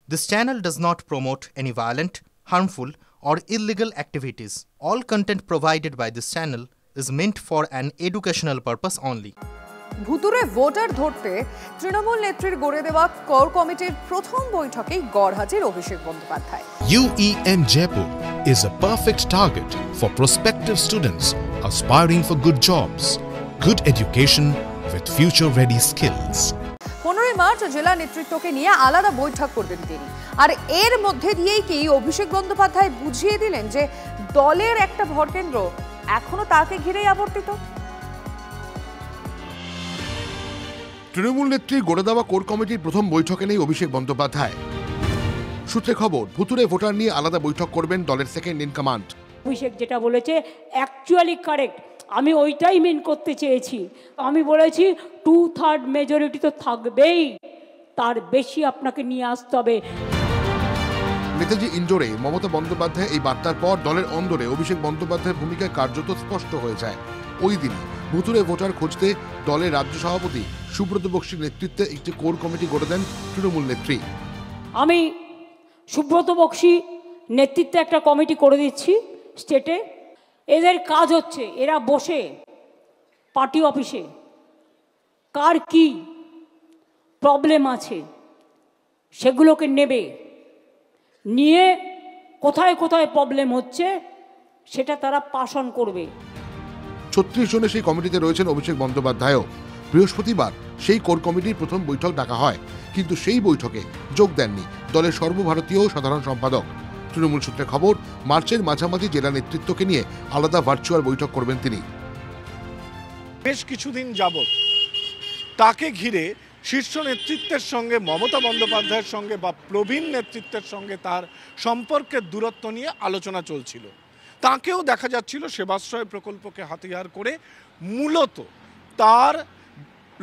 This channel does not promote any violent, harmful, or illegal activities. All content provided by this channel is meant for an educational purpose only. ভুতুরে voter ধরতে তৃণমূল নেত্রীর গড়ে দেওয়া core কমিটির প্রথম বৈঠকেই গড়হাজির Abhishek Bandyopadhyay. UEM Jaipur is a perfect target for prospective students aspiring for good jobs, good education with future-ready skills. 15 March জেলা নেতৃত্বকে নিয়ে আলাদা বৈঠক করবেন তিনি। আর এর মধ্যে দিয়েই কি অভিষেক বন্দ্যোপাধ্যায় বুঝিয়ে দিলেন যে দলের একটা ভরকেন্দ্র এখনো তাকে ঘিরেই আবর্তিত। তৃণমূল নেত্রী গড়ে দেওয়া কোর কমিটির প্রথম বৈঠকে নেই অভিষেক বন্দ্যোপাধ্যায়। সূত্রে খবর, ভুতুরে ভোটার নিয়ে আলাদা বৈঠক করবেন দলের সেকেন্ড ইন কমান্ড। অভিষেক যেটা বলেছে অ্যাকচুয়ালি কারেক্ট, আমি ওইটাই মেন করতে চেয়েছি। আমি বলেছি 2/3 মেজরিটি তো থাকবেই, তার বেশি আপনাকে নিয়ে আসতে হবে। নেতাজি ইন্ডোরে মমতা বন্দ্যোপাধ্যায় এই বার্তার পর দলের অন্দরে অভিষেক বন্দ্যোপাধ্যায়ের ভূমিকা কার্যত স্পষ্ট হয়ে যায়। ওই দিন ভুতুরে ভোটার খুঁজতে দলের রাজ্য সভাপতি সুব্রত বক্সির নেতৃত্বে একটি কোর কমিটি গড়ে দেন তৃণমূল নেত্রী। আমি সুব্রত বক্সি নেতৃত্বে একটা কমিটি করে দিচ্ছি স্টেটে। এদের কাজ হচ্ছে এরা বসে পার্টি অফিসে কার কি প্রবলেম আছে সেগুলোকে নেবে, নিয়ে কোথায় কোথায় প্রবলেম হচ্ছে সেটা তারা পাস অন করবে। 36 জনের সেই কমিটিতে রয়েছেন অভিষেক বন্দ্যোপাধ্যায়ও। বৃহস্পতিবার সেই কোর কমিটির প্রথম বৈঠক ডাকা হয়, কিন্তু সেই বৈঠকে যোগ দেননি দলের সর্বভারতীয় সাধারণ সম্পাদক। তৃণমূল সূত্রে খবর, মার্চের মাঝামাঝি জেলা নেতৃত্বকে নিয়ে আলাদা ভার্চুয়াল বৈঠক করবেন তিনি। বেশ কিছুদিন যাবৎ তাকে ঘিরে শীর্ষ নেতৃত্বের সঙ্গে মমতা বন্দ্যোপাধ্যায়ের সঙ্গে বা প্রবীণ নেতৃত্বের সঙ্গে তার সম্পর্কের দূরত্ব নিয়ে আলোচনা চলছিল। তাকেও দেখা যাচ্ছিল সেবাশ্রয় প্রকল্পকে হাতিয়ার করে মূলত তার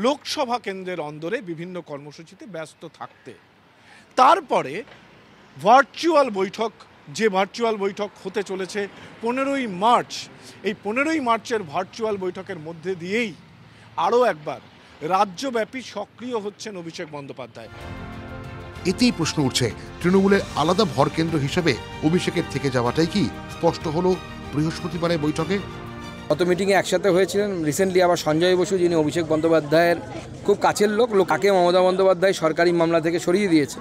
লোকসভা কেন্দ্রের অন্দরে বিভিন্ন কর্মসূচিতে ব্যস্ত থাকতে। তারপরে ভার্চুয়াল বৈঠক হতে চলেছে 15ই মার্চ। এই 15ই মার্চের ভার্চুয়াল বৈঠকের মধ্যে দিয়েই আরও একবার রাজ্যব্যাপী সক্রিয় হচ্ছেন অভিষেক বন্দ্যোপাধ্যায়। এতেই প্রশ্ন উঠছে, তৃণমূলের আলাদা ভরকেন্দ্র হিসেবে অভিষেকের থেকে যাওয়াটাই কি স্পষ্ট হলো বৃহস্পতিবারের বৈঠকে? গত মিটিংয়ে একসাথে হয়েছিলেন রিসেন্টলি আবার সঞ্জয় বসু, যিনি অভিষেক বন্দ্যোপাধ্যায়ের খুব কাছের লোক, তাকে মমতা বন্দ্যোপাধ্যায় সরকারি মামলা থেকে সরিয়ে দিয়েছে।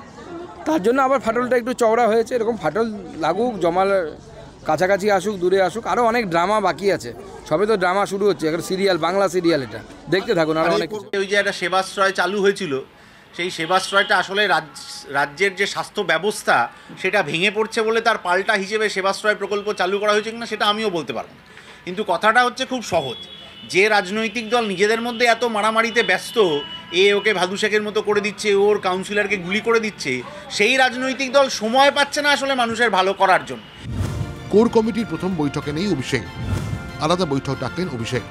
তার জন্য আবার ফাটলটা একটু চওড়া হয়েছে। এরকম ফাটল লাগুক, জমাল কাছাকাছি আসুক, দূরে আসুক, আরও অনেক ড্রামা বাকি আছে। সবে তো ড্রামা শুরু হচ্ছে, এখন সিরিয়াল, বাংলা সিরিয়াল, এটা দেখতে থাকুন। আরও অনেক ওই যে একটা সেবাশ্রয় চালু হয়েছিল, সেই সেবাশ্রয়টা আসলে রাজ্যের যে স্বাস্থ্য ব্যবস্থা সেটা ভেঙে পড়ছে বলে তার পাল্টা হিসেবে সেবাশ্রয় প্রকল্প চালু করা হয়েছে কিনা সেটা আমিও বলতে পারবো। কিন্তু কথাটা হচ্ছে খুব সহজ, যে রাজনৈতিক দল নিজেদের মধ্যে এত মারামারিতে ব্যস্ত, ওকে ভাদু শেখের মতো করে দিচ্ছে, ওর কাউন্সিলরকে গুলি করে দিচ্ছে, সেই রাজনৈতিক দল সময় পাচ্ছে না আসলে মানুষের ভালো করার জন্য। কোর কমিটির প্রথম বৈঠকে নেই অভিষেক, আলাদা বৈঠক ডাকলেন অভিষেক।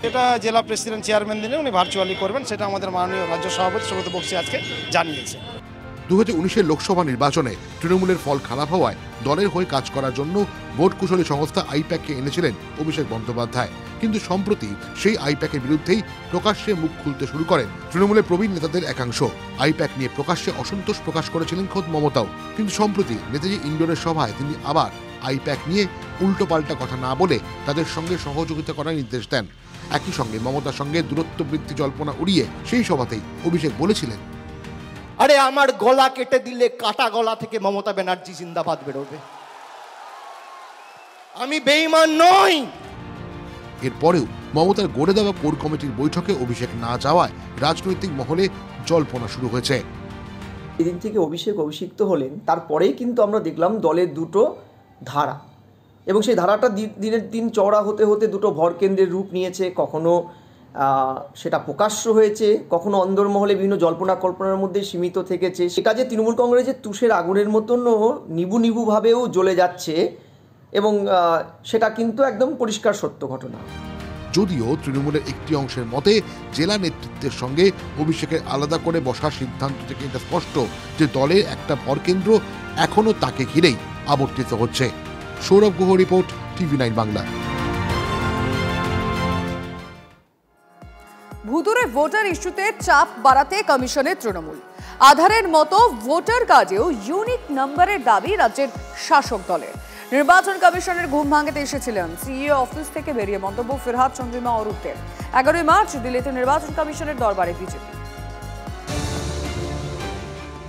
এটা জেলা প্রেসিডেন্ট চেয়ারম্যান দিনে উনি ভার্চুয়ালি করবেন, সেটা আমাদের মাননীয় রাজ্য সভাপতি সুব্রত বক্সি আজকে জানিয়েছে। 2019-এর লোকসভা নির্বাচনে তৃণমূলের ফল খারাপ হওয়ায় দলের হয়ে কাজ করার জন্য ভোট কুশলী সংস্থা আইপ্যাককে এনেছিলেন অভিষেক বন্দ্যোপাধ্যায়। কিন্তু সম্প্রতি সেই আইপ্যাকের বিরুদ্ধেই প্রকাশ্যে মুখ খুলতে শুরু করেন তৃণমূলের প্রবীণ নেতাদের একাংশ। আইপ্যাক নিয়ে প্রকাশ্যে অসন্তোষ প্রকাশ করেছিলেন খোদ মমতাও, কিন্তু সম্প্রতি নেতাজি ইন্ডোরের সভায় তিনি আবার আইপ্যাক নিয়ে উল্টোপাল্টা কথা না বলে তাদের সঙ্গে সহযোগিতা করার নির্দেশ দেন। একই সঙ্গে মমতার সঙ্গে দূরত্ব বৃদ্ধি জল্পনা উড়িয়ে সেই সভাতেই অভিষেক বলেছিলেন, আরে আমার গলা কেটে দিলে কাটা গলা থেকে মমতা ব্যানার্জি জিন্দাবাদ বেরোবে, আমি বেঈমান নই। এরপরেও মমতার গড়ে দেওয়া কোর কমিটির বৈঠকে অভিষেক না যাওয়ায় রাজনৈতিক মহলে জল্পনা শুরু হয়েছে। এদিন থেকে অভিষিক্ত হলেন, তারপরেই কিন্তু আমরা দেখলাম দলের দুটো ধারা, এবং সেই ধারাটা দিনের দিন চওড়া হতে হতে দুটো ভরকেন্দ্রের রূপ নিয়েছে। কখনো সেটা প্রকাশ্য হয়েছে, কখনো অন্দরমহলে বিভিন্ন জল্পনা কল্পনার মধ্যে সীমিত থেকেছে। সেটা যে তৃণমূল কংগ্রেসের তুষের আগুনের মতনও নিবুভাবেও জ্বলে যাচ্ছে, এবং সেটা কিন্তু একদম পরিষ্কার সত্য ঘটনা। যদিও তৃণমূলের একটি অংশের মতে জেলা নেতৃত্বের সঙ্গে অভিষেকের আলাদা করে বসার সিদ্ধান্ত থেকে এটা স্পষ্ট যে দলের একটা ভরকেন্দ্র এখনো তাকে ঘিরেই আবর্তিত হচ্ছে। Sourav Guha report, TV9 Bangla. ভুতুরে ভোটার ইস্যুতে চাপ বাড়াতে কমিশনের তৃণমূল। আধারের মতো ভোটার কার্ডেও ইউনিক নাম্বারের দাবি রাজ্যের শাসক দলের। নির্বাচন কমিশনের ঘুম ভাঙাতে এসেছিলেন সিইও অফিস থেকে বেরিয়ে মন্তব্য ফিরহাদ চন্দ্রিমা অরূপের। 11 মার্চ দিল্লিতে নির্বাচন কমিশনের দরবারে বিজেপি।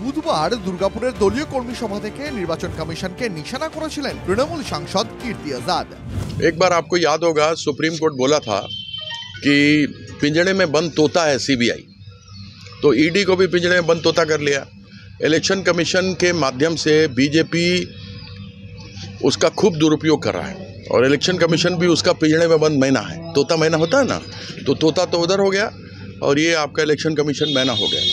বুধবার দুর্গাপুরের দলীয় কর্মী সভা থেকে নির্বাচন কমিশনকে নিশানা করেছিলেন তৃণমূল সাংসদ कीर्ति आजाद। एक बार आपको याद होगा सुप्रीम कोर्ट बोला था कि पिंजड़े में बंद तोता है सीबीआई, तो ईडी को भी पिंजड़े में बंद तोता कर लिया। इलेक्शन कमीशन के माध्यम से बीजेपी उसका खूब दुरुपयोग कर रहा है और इलेक्शन कमीशन भी उसका पिंजड़े में बंद मैना है। तोता मैना होता है ना, तो तोता तो उधर हो गया और ये आपका इलेक्शन कमीशन मैना हो गया।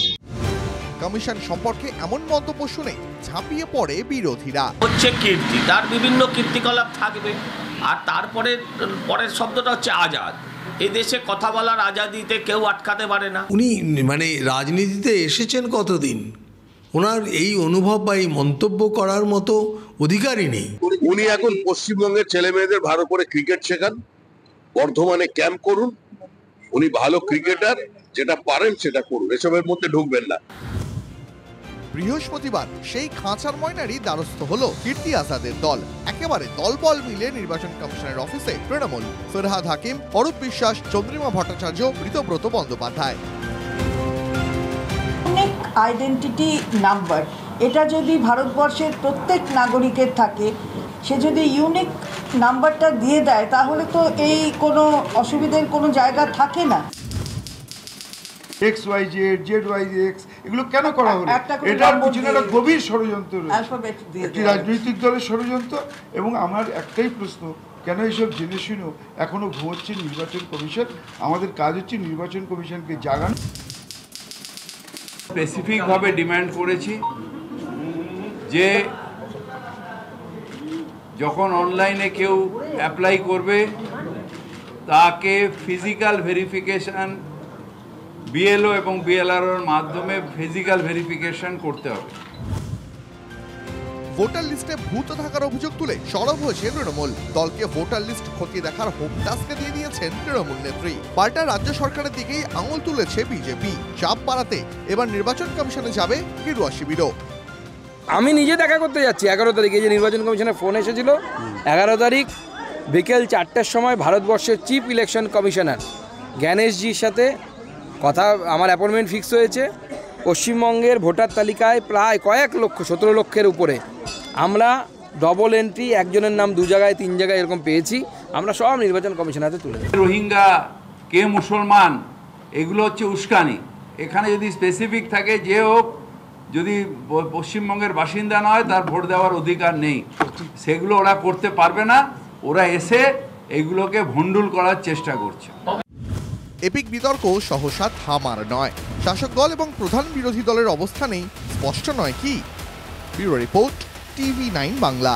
কমিশন সম্পর্কে এমন মন্তব্য শুনে ঝাঁপিয়ে পড়ে বিরোধীরা। হচ্ছে কীর্তি, তার বিভিন্ন কীর্তিকলাপ থাকবে, আর তারপরে পরের শব্দটা হচ্ছে আজাদ। এই দেশে কথা বলার আজাদিতে কেউ আটকাতে পারে না। উনি মানে রাজনীতিতে এসেছেন কতদিন, ওনার এই অনুভব বা এই মন্তব্য করার মতো অধিকারই নেই। উনি এখন পশ্চিমবঙ্গের ছেলে মেয়েদের ভালো করে ক্রিকেট শেখান, বর্ধমানে ক্যাম্প করুন। উনি ভালো ক্রিকেটার, যেটা পারেন সেটা করুন, এসবের মধ্যে ঢুকবেন না। বৃহস্পতিবার সেই খাঁচার ময়নারই দ্বারস্থ হলো कीर्ति आजाদের দল। একেবারে দলবল মিলে নির্বাচন কমিশনের অফিসে তৃণমূল, ফিরহাদ হাকিম, অরূপ বিশ্বাস, চন্দ্রিমা ভট্টাচার্য, ঋতব্রত বন্দ্যোপাধ্যায়। আইডেন্টিটি নাম্বার, এটা যদি ভারতবর্ষের প্রত্যেক নাগরিকের থাকে, সে যদি ইউনিক নাম্বারটা দিয়ে দেয় তাহলে তো এই কোনো অসুবিধার কোনো জায়গা থাকে না। XYZ, ZYX এগুলো কেন করা হলো? এটার পিছনে একটা গভীর ষড়যন্ত্র রয়েছে, একটি রাজনৈতিক দলের ষড়যন্ত্র। এবং আমার একটাই প্রশ্ন, কেন এইসব জেনে শুনেও এখনো ঘুমোচ্ছে নির্বাচন কমিশন? আমাদের কাজ হচ্ছে নির্বাচন কমিশনকে জাগানো। স্পেসিফিকভাবে ডিমান্ড করেছি যে যখন অনলাইনে কেউ অ্যাপ্লাই করবে তাকে ফিজিক্যাল ভেরিফিকেশন বিএলও এবং বিএলআরওর মাধ্যমে ফিজিক্যাল ভেরিফিকেশন করতে হবে। ভোটার লিস্টে ভূত থাকার অভিযোগ তুলে সরব হয়েছে তৃণমূল। দলকে ভোটার লিস্ট খতিয়ে দেখার হোম টাস্কে দিয়ে দিয়েছেন তৃণমূল নেত্রী। পাল্টা রাজ্য সরকারের দিকেই আঙুল তুলেছে বিজেপি। চাপ বাড়াতে এবার নির্বাচন কমিশনে যাবে গেরুয়া শিবিরও। আমি নিজে দেখা করতে যাচ্ছি 11 তারিখে, যে নির্বাচন কমিশনের ফোন এসেছিল 11 তারিখ বিকেল 4টার সময় ভারতবর্ষের চিফ ইলেকশন কমিশনার জ্ঞানেশজির সাথে কথা, আমার অ্যাপয়েন্টমেন্ট ফিক্স হয়েছে। পশ্চিমবঙ্গের ভোটার তালিকায় প্রায় কয়েক লক্ষ, 17 লক্ষের উপরে আমরা ডবল এন্ট্রি, একজনের নাম 2 জায়গায় 3 জায়গায় এরকম পেয়েছি। আমরা সব নির্বাচন কমিশনের হাতে তুলে দেব। রোহিঙ্গা, কে মুসলমান, এগুলো হচ্ছে উস্কানি। এখানে যদি স্পেসিফিক থাকে যে হোক, যদি পশ্চিমবঙ্গের বাসিন্দা নয় তার ভোট দেওয়ার অধিকার নেই, সেগুলো ওরা করতে পারবে না। ওরা এসে এগুলোকে ভণ্ডুল করার চেষ্টা করছে। এপিক বিতর্ক সহসা থামার নয়। শাসক দল এবং প্রধান বিরোধী দলের অবস্থানেই স্পষ্ট নয় কি? Bureau report, TV9 Bangla.